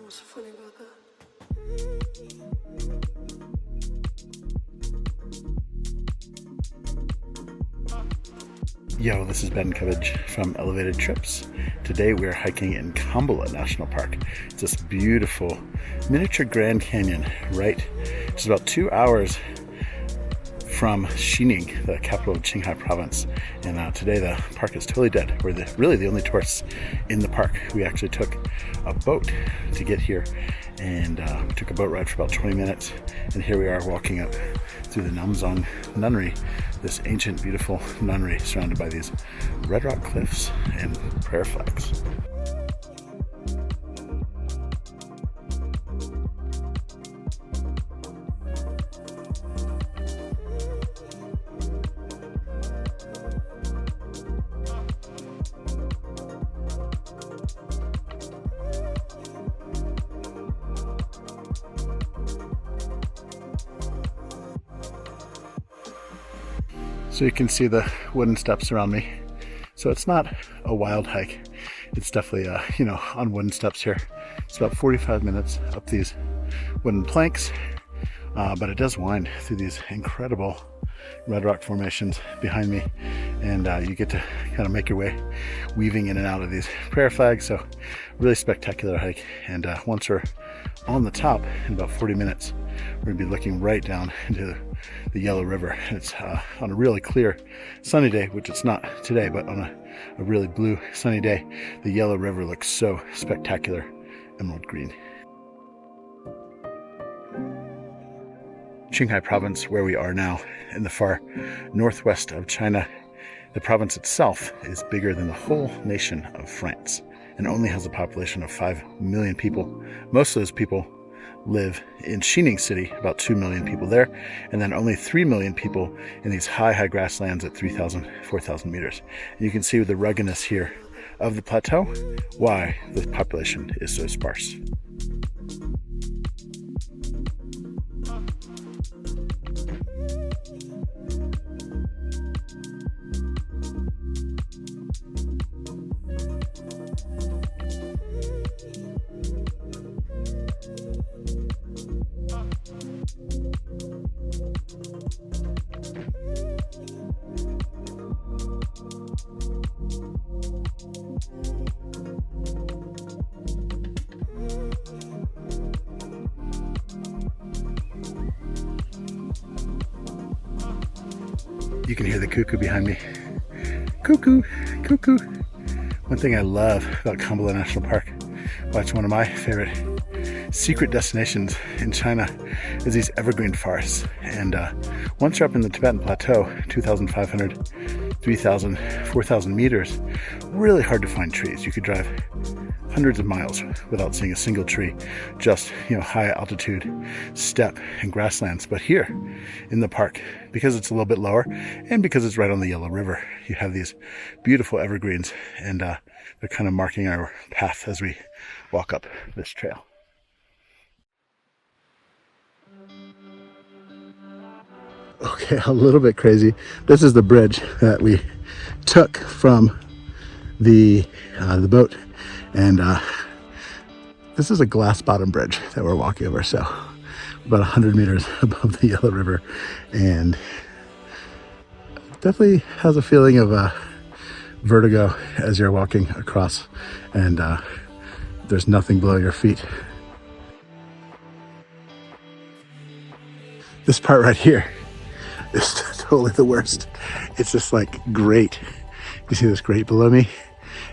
what's funny about that? Yo, this is Ben Covage from Elevated Trips. Today we're hiking in Kanbula National Park. It's this beautiful miniature Grand Canyon, right? It's about 2 hours from Scenic, the capital of Qinghai Province. And today the park is totally dead. We're really the only tourists in the park. We actually took a boat to get here and took a boat ride for about 20 minutes. And here we are walking up through the Namzong Nunnery, this ancient, beautiful nunnery surrounded by these red rock cliffs and prayer flags. So you can see the wooden steps around me. So it's not a wild hike. It's definitely, on wooden steps here. It's about 45 minutes up these wooden planks, but it does wind through these incredible red rock formations behind me. And you get to kind of make your way weaving in and out of these prayer flags. So really spectacular hike. And once we're on the top in about 40 minutes, we're gonna be looking right down into the Yellow River. It's on a really clear sunny day, which it's not today, but on a really blue sunny day, the Yellow River looks so spectacular, emerald green. Qinghai Province, where we are now, in the far northwest of China, the province itself is bigger than the whole nation of France and only has a population of 5 million people. Most of those people live in Scenic City, about 2 million people there, and then only 3 million people in these high grasslands at 3,000, 4,000 meters. And you can see the ruggedness here of the plateau, why the population is so sparse. You can hear the cuckoo behind me. Cuckoo, cuckoo. One thing I love about Kanbula National Park, watch one of my favorite secret destinations in China is these evergreen forests. And once you're up in the Tibetan Plateau, 2,500, 3,000, 4,000 meters, really hard to find trees. You could drive hundreds of miles without seeing a single tree, just high altitude steppe and grasslands. But here in the park, because it's a little bit lower and because it's right on the Yellow River, you have these beautiful evergreens, and they're kind of marking our path as we walk up this trail. Okay, a little bit crazy. This is the bridge that we took from the boat. And this is a glass bottom bridge that we're walking over, so about 100 meters above the Yellow River, and definitely has a feeling of vertigo as you're walking across, and there's nothing below your feet. This part right here is totally the worst. It's just like grate. You see this grate below me?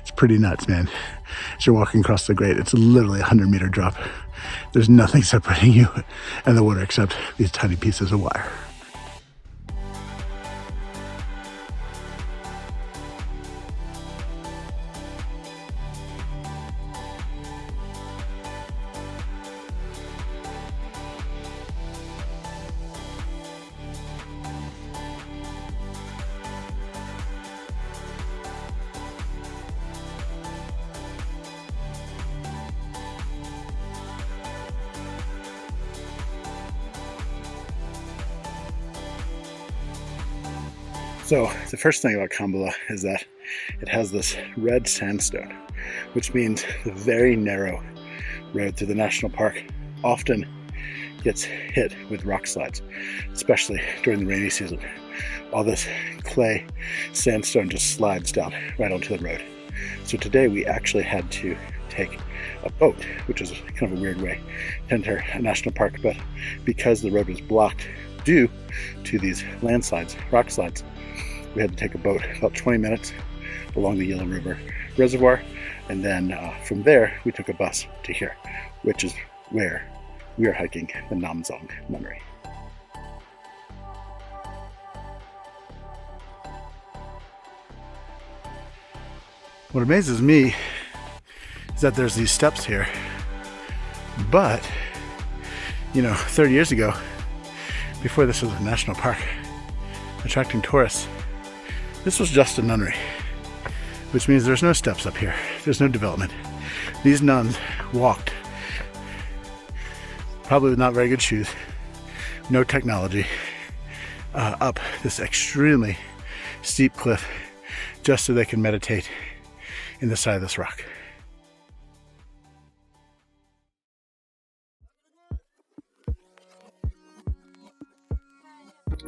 It's pretty nuts, man. As you're walking across the grate, it's literally a 100-meter drop. There's nothing separating you and the water except these tiny pieces of wire. So the first thing about Kanbula is that it has this red sandstone, which means the very narrow road through the national park often gets hit with rock slides, especially during the rainy season. All this clay sandstone just slides down right onto the road. So today we actually had to take a boat, which is kind of a weird way to enter a national park, but because the road was blocked due to these landslides, rock slides, we had to take a boat about 20 minutes along the Yellow River Reservoir, and then from there we took a bus to here, which is where we are hiking the Namzong Nunnery. What amazes me is that there's these steps here, but 30 years ago, before this was a national park attracting tourists, this was just a nunnery, which means there's no steps up here. There's no development. These nuns walked, probably with not very good shoes, no technology, up this extremely steep cliff just so they can meditate in the side of this rock.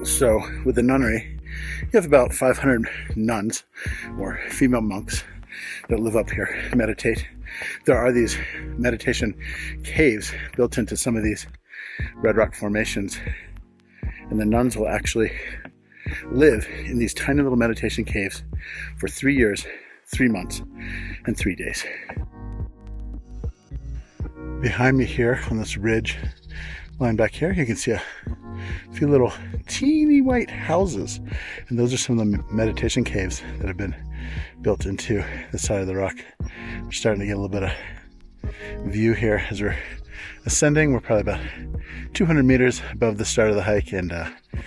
So with the nunnery, you have about 500 nuns or female monks that live up here and meditate. There are these meditation caves built into some of these red rock formations, and the nuns will actually live in these tiny little meditation caves for 3 years, 3 months, and 3 days. Behind me here on this ridge line back here, you can see a few little teeny white houses, and those are some of the meditation caves that have been built into the side of the rock. We're starting to get a little bit of view here as we're ascending. We're probably about 200 meters above the start of the hike, and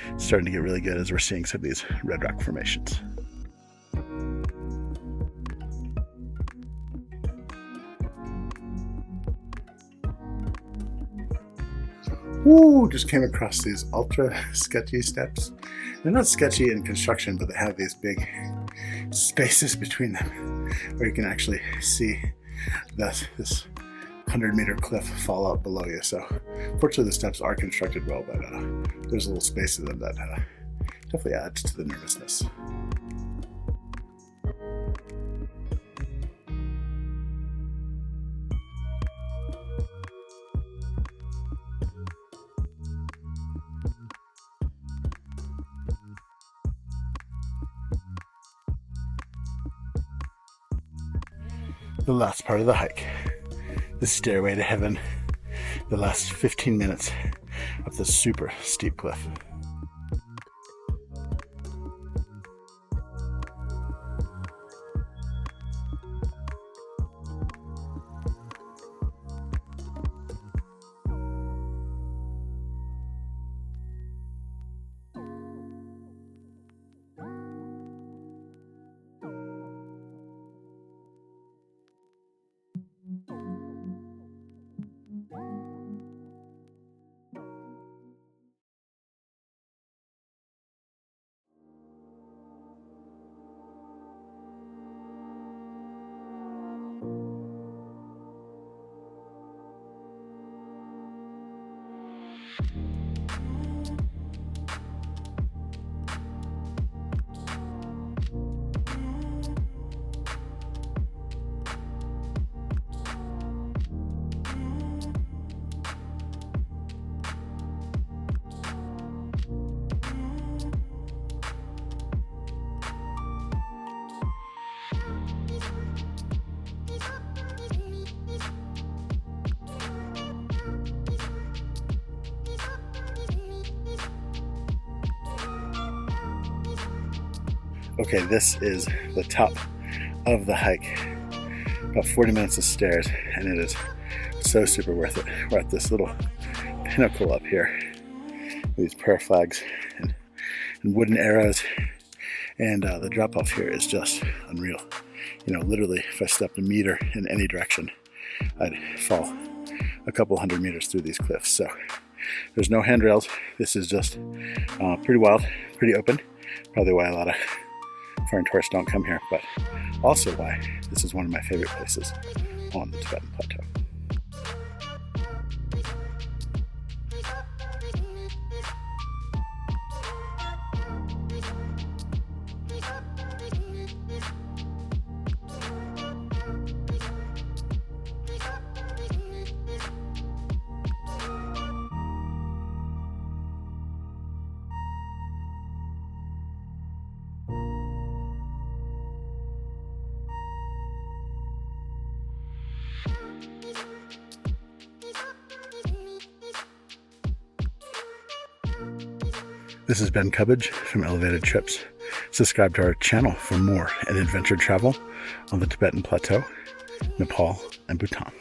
it's starting to get really good as we're seeing some of these red rock formations. Ooh, just came across these ultra sketchy steps. They're not sketchy in construction, but they have these big spaces between them where you can actually see this 100-meter cliff fall out below you. So fortunately the steps are constructed well, but there's a little space in them that definitely adds to the nervousness. The last part of the hike, the stairway to heaven, the last 15 minutes up this super steep cliff. Okay, this is the top of the hike. About 40 minutes of stairs, and it is so super worth it. We're at this little pinnacle up here. These prayer flags and wooden arrows, and the drop off here is just unreal. Literally, if I stepped a meter in any direction, I'd fall a couple hundred meters through these cliffs. So there's no handrails. This is just pretty wild, pretty open. Probably why a lot of foreign tourists don't come here, but also why this is one of my favorite places on the Tibetan Plateau. This is Ben Cubbage from Elevated Trips. Subscribe to our channel for more adventure travel on the Tibetan Plateau, Nepal, and Bhutan.